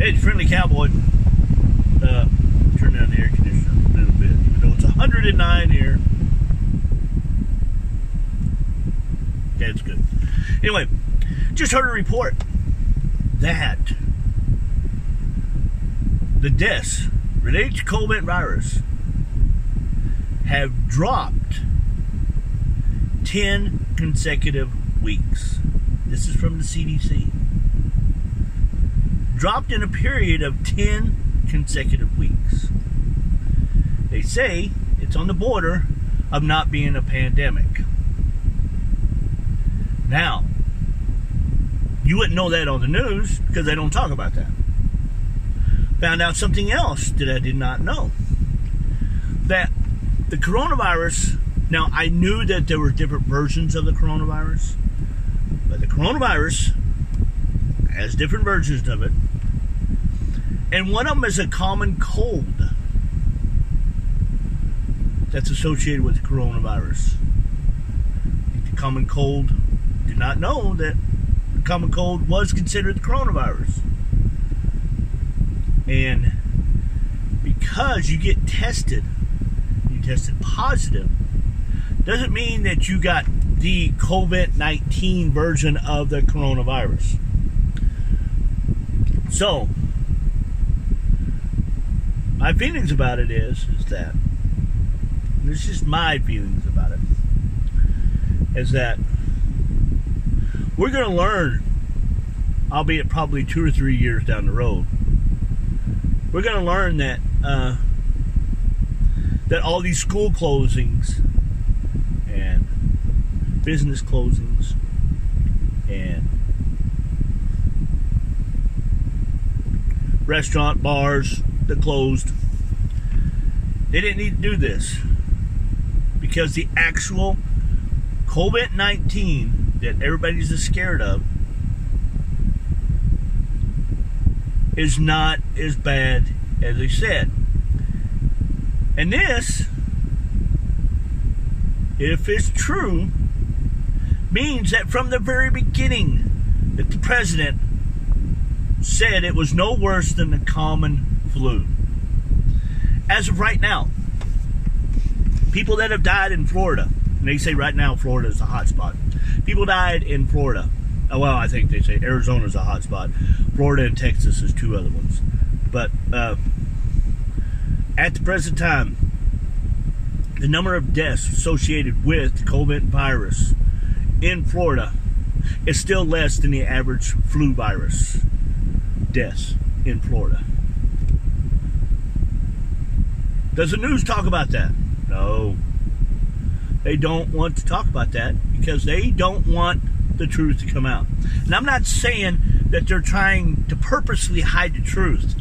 Hey, it's Friendly Cowboy. Turn down the air conditioner a little bit, even though it's 109 here. Okay, it's good. Anyway, just heard a report that the deaths related to COVID virus have dropped 10 consecutive weeks. This is from the CDC. Dropped in a period of 10 consecutive weeks. They say it's on the border of not being a pandemic. Now, you wouldn't know that on the news because they don't talk about that. Found out something else that I did not know. That the coronavirus, now I knew that there were different versions of the coronavirus, but the coronavirus has different versions of it. And one of them is a common cold that's associated with the coronavirus. The common cold, did not know that the common cold was considered the coronavirus. And because you get tested, you tested positive, doesn't mean that you got the COVID-19 version of the coronavirus. So, my feelings about it is that, and this is my feelings about it, is that we're going to learn, albeit probably 2 or 3 years down the road, we're going to learn that that all these school closings and business closings and restaurant, bars that closed, they didn't need to do this because the actual COVID-19 that everybody's scared of is not as bad as they said. And this, if it's true, means that from the very beginning that the president said it was no worse than the common flu. As of right now, people that have died in Florida, and they say right now Florida is a hot spot. People died in Florida. Oh, well, I think they say Arizona's a hot spot. Florida and Texas is 2 other ones. But at the present time, the number of deaths associated with the COVID virus in Florida is still less than the average flu virus deaths in Florida. Does the news talk about that? No. They don't want to talk about that because they don't want the truth to come out. And I'm not saying that they're trying to purposely hide the truth.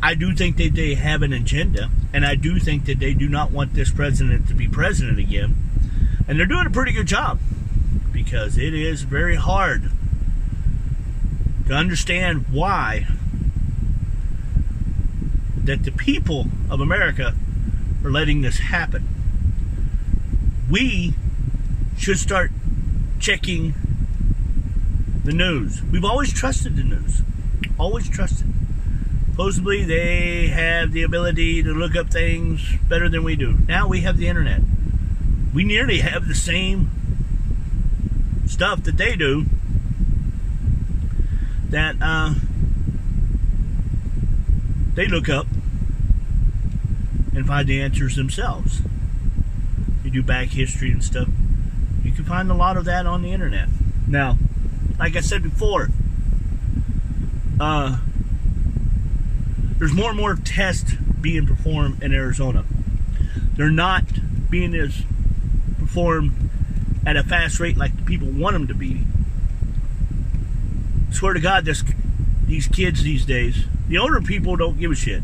I do think that they have an agenda, and I do think that they do not want this president to be president again. And they're doing a pretty good job because it is very hard to understand why that the people of America are letting this happen. We should start checking the news. We've always trusted the news. Always trusted. Supposedly they have the ability to look up things better than we do. Now we have the internet. We nearly have the same stuff that they do, that they look up and find the answers themselves. You do back history and stuff. You can find a lot of that on the internet. Now, like I said before, there's more and more tests being performed in Arizona. They're not being as performed at a fast rate like the people want them to be. Swear to God, these kids these days, the older people don't give a shit.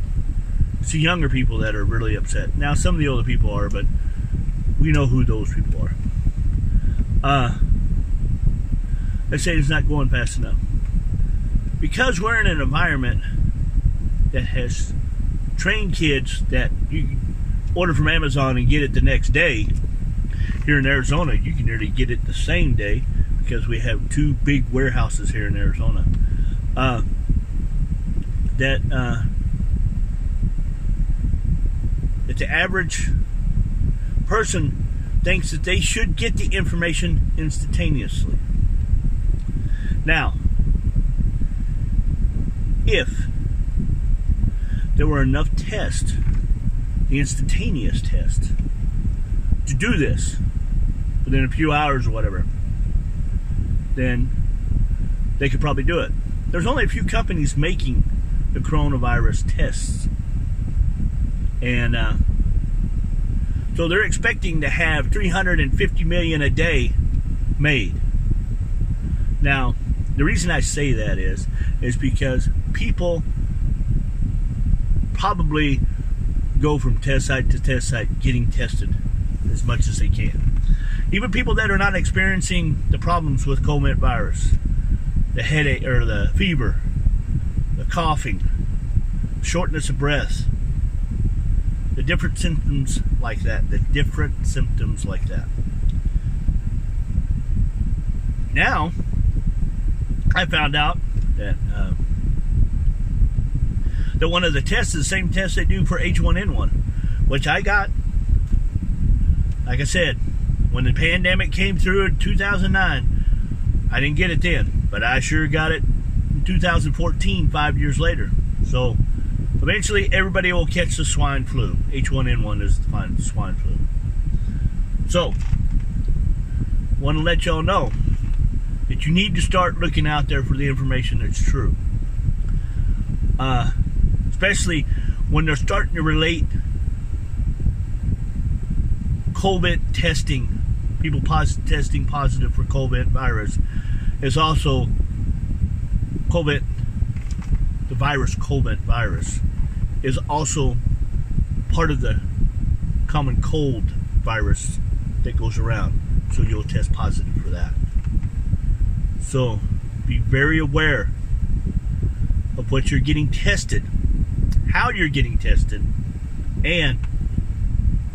It's the younger people that are really upset. Now, some of the older people are, but we know who those people are. They say it's not going fast enough. Because we're in an environment that has trained kids that you can order from Amazon and get it the next day. Here in Arizona, you can nearly get it the same day because we have 2 big warehouses here in Arizona. that that the average person thinks that they should get the information instantaneously. Now, if there were enough tests, the instantaneous test, to do this within a few hours or whatever, then they could probably do it. There's only a few companies making the coronavirus tests. And so they're expecting to have 350 million a day made. Now, the reason I say that is because people probably go from test site to test site getting tested as much as they can. Even people that are not experiencing the problems with COVID virus, the headache or the fever, the coughing, shortness of breath, the different symptoms like that, Now, I found out that that one of the tests is the same test they do for H1N1, which I got. Like I said, when the pandemic came through in 2009, I didn't get it then, but I sure got it in 2014, 5 years later. So eventually everybody will catch the swine flu. H1N1 is the swine flu. So, want to let y'all know that you need to start looking out there for the information that's true. Especially when they're starting to relate COVID testing, people testing positive for COVID virus, is also COVID, the virus, COVID virus, is also part of the common cold virus that goes around. So you'll test positive for that. So be very aware of what you're getting tested, how you're getting tested, and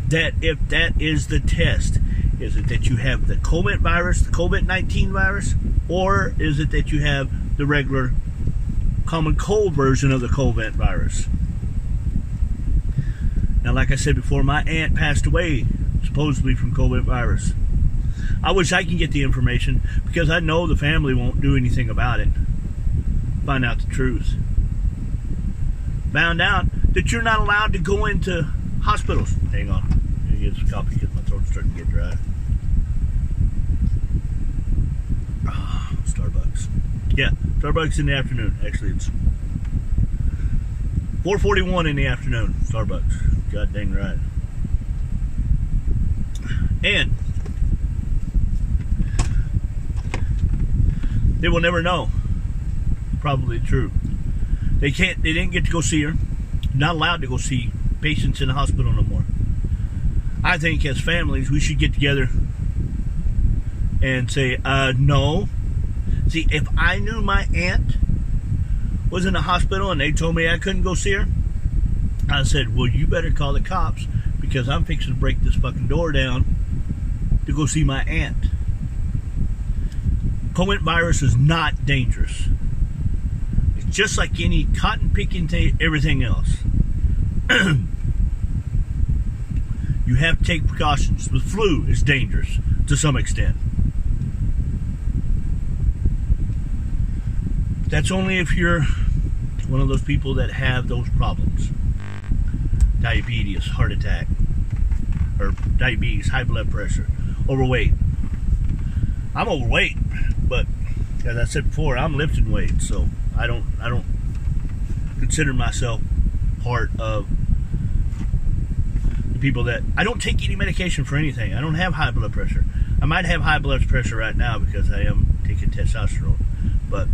that if that is the test, is it that you have the COVID virus, the COVID-19 virus, or is it that you have the regular common cold version of the COVID virus? Now, like I said before, my aunt passed away supposedly from COVID virus. I wish I could get the information because I know the family won't do anything about it. Find out the truth. Found out that you're not allowed to go into hospitals. Hang on. I'm going to get some coffee because my throat's starting to get dry. Starbucks. Yeah, Starbucks in the afternoon. Actually, it's 4:41 in the afternoon. Starbucks. God dang right. And they will never know. Probably true. They didn't get to go see her. Not allowed to go see patients in the hospital no more. I think as families we should get together and say, no. See, if I knew my aunt was in the hospital and they told me I couldn't go see her, I said, well, you better call the cops because I'm fixing to break this fucking door down to go see my aunt. COVID virus is not dangerous. It's just like any cotton picking, everything else. You have to take precautions. The flu is dangerous to some extent. That's only if you're one of those people that have those problems. Diabetes, heart attack, or diabetes, high blood pressure, overweight. I'm overweight, but as I said before, I'm lifting weight, so I don't consider myself part of the people that I don't take any medication for anything. I don't have high blood pressure. I might have high blood pressure right now because I am taking testosterone, but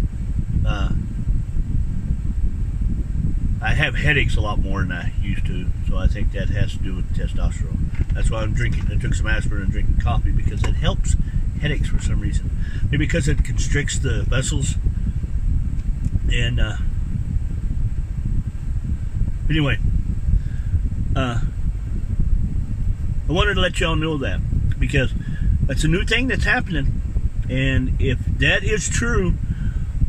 I have headaches a lot more than I used to, so I think that has to do with testosterone. That's why I'm drinking. I took some aspirin and drinking coffee because it helps headaches for some reason. Maybe because it constricts the vessels. And anyway, I wanted to let y'all know that because that's a new thing that's happening, and if that is true,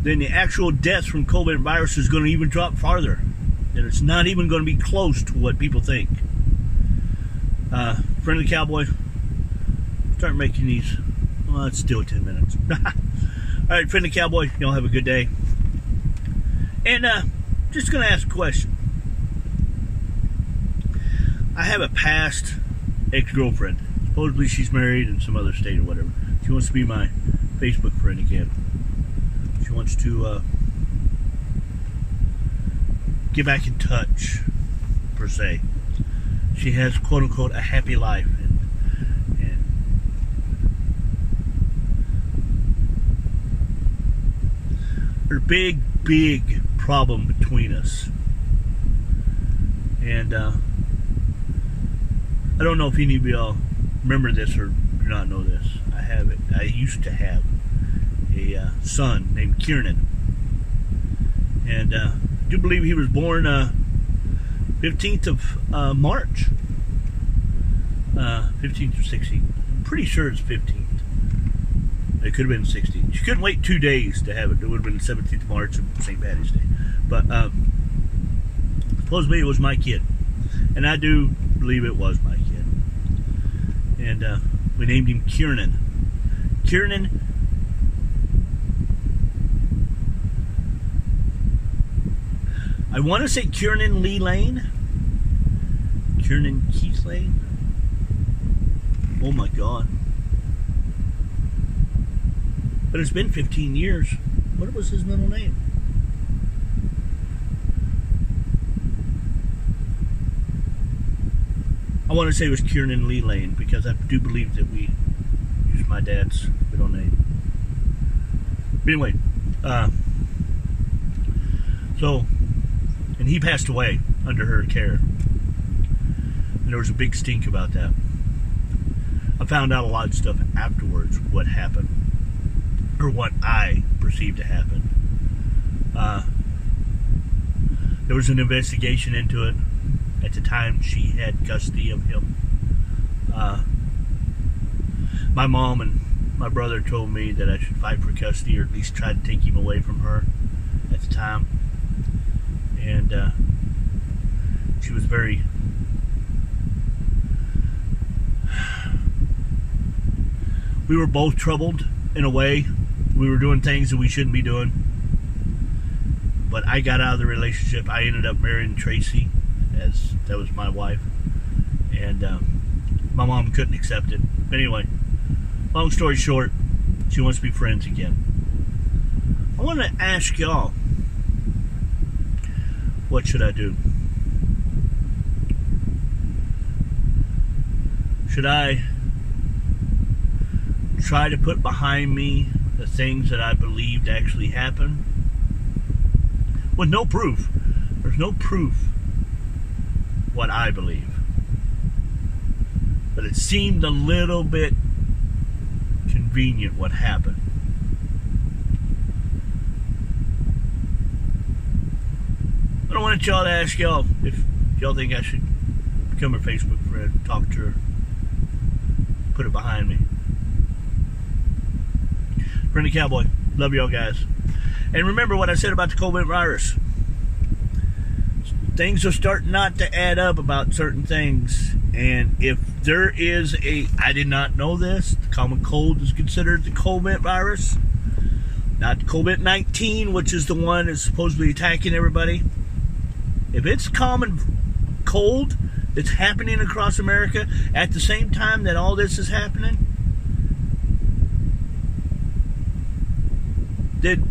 then the actual deaths from COVID virus is going to even drop farther. And it's not even going to be close to what people think. Friend of the Cowboy, start making these. Well, it's still 10 minutes. Alright, Friend of the Cowboy, y'all have a good day. And just going to ask a question. I have a past ex-girlfriend. Supposedly she's married in some other state or whatever. She wants to be my Facebook friend again. She wants to get back in touch, per se. She has, quote unquote, a happy life. And there's a big, big problem between us. And I don't know if any of y'all remember this or do not know this. I used to have a son named Kiernan. And I do believe he was born 15th of March. 15th or 16th. I'm pretty sure it's 15th. It could have been 16th. She couldn't wait 2 days to have it. It would have been the 17th of March of St. Patty's Day. But supposedly it was my kid. And I do believe it was my kid. And we named him Kiernan. Kiernan. I want to say Kiernan Lee Lane. Kiernan Keith Lane. Oh my God. But it's been 15 years. What was his middle name? I want to say it was Kiernan Lee Lane because I do believe that we used my dad's middle name. But anyway, and he passed away under her care. And there was a big stink about that. I found out a lot of stuff afterwards, what happened. Or what I perceived to happen. There was an investigation into it. At the time, she had custody of him. My mom and my brother told me that I should fight for custody or at least try to take him away from her at the time. And she was very... We were both troubled in a way. We were doing things that we shouldn't be doing. But I got out of the relationship. I ended up marrying Tracy, as that was my wife. And my mom couldn't accept it. But anyway, long story short, she wants to be friends again. I want to ask y'all, what should I do? Should I try to put behind me the things that I believed actually happened? With no proof. There's no proof what I believe. But it seemed a little bit convenient what happened. But I wanted y'all to ask y'all if y'all think I should become her Facebook friend, talk to her, put it behind me. Friend of the Cowboy, love y'all guys. And remember what I said about the COVID virus. Things are starting not to add up about certain things. And if there is I did not know this, the common cold is considered the COVID virus. Not COVID-19, which is the one that's supposedly attacking everybody. If it's common cold that's happening across America at the same time that all this is happening, did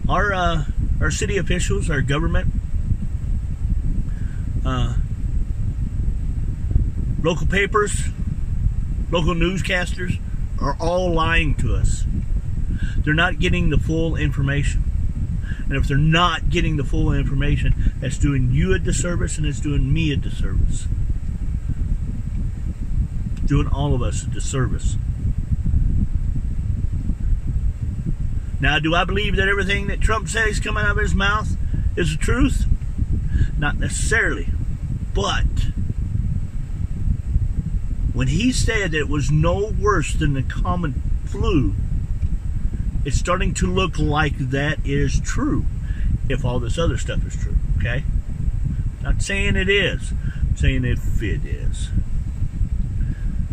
our city officials, our government, local papers, local newscasters are all lying to us? They're not getting the full information. And if they're not getting the full information, that's doing you a disservice and it's doing me a disservice. Doing all of us a disservice. Now, do I believe that everything that Trump says coming out of his mouth is the truth? Not necessarily. But when he said that it was no worse than the common flu, It's starting to look like that is true, if all this other stuff is true, okay? Not saying it is. I'm saying if it is.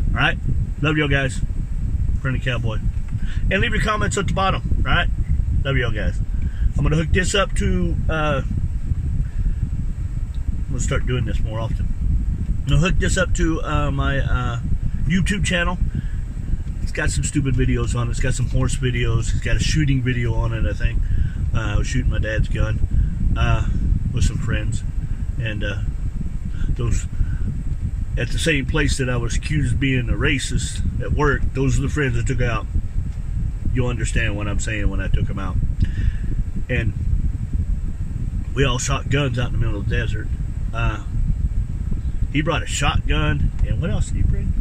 Alright? Love y'all guys. Friendly Cowboy. And leave your comments at the bottom, alright? Love y'all guys. I'm going to hook this up to, I'm going to start doing this more often. I'm going to hook this up to my YouTube channel. It's got some stupid videos on it. It's got some horse videos. It's got a shooting video on it, I think. I was shooting my dad's gun with some friends. And those, at the same place that I was accused of being a racist at work, those are the friends I took out. You'll understand what I'm saying when I took them out. And we all shot guns out in the middle of the desert. He brought a shotgun, and what else did he bring?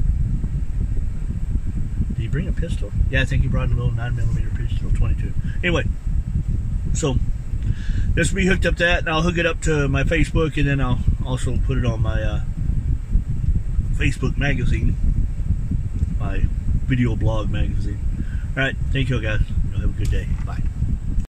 Did he bring a pistol? Yeah, I think he brought a little 9mm pistol, 22. Anyway, so this will be hooked up to that, and I'll hook it up to my Facebook, and then I'll also put it on my Facebook magazine, my video blog magazine. All right, thank you guys. Y'all have a good day. Bye.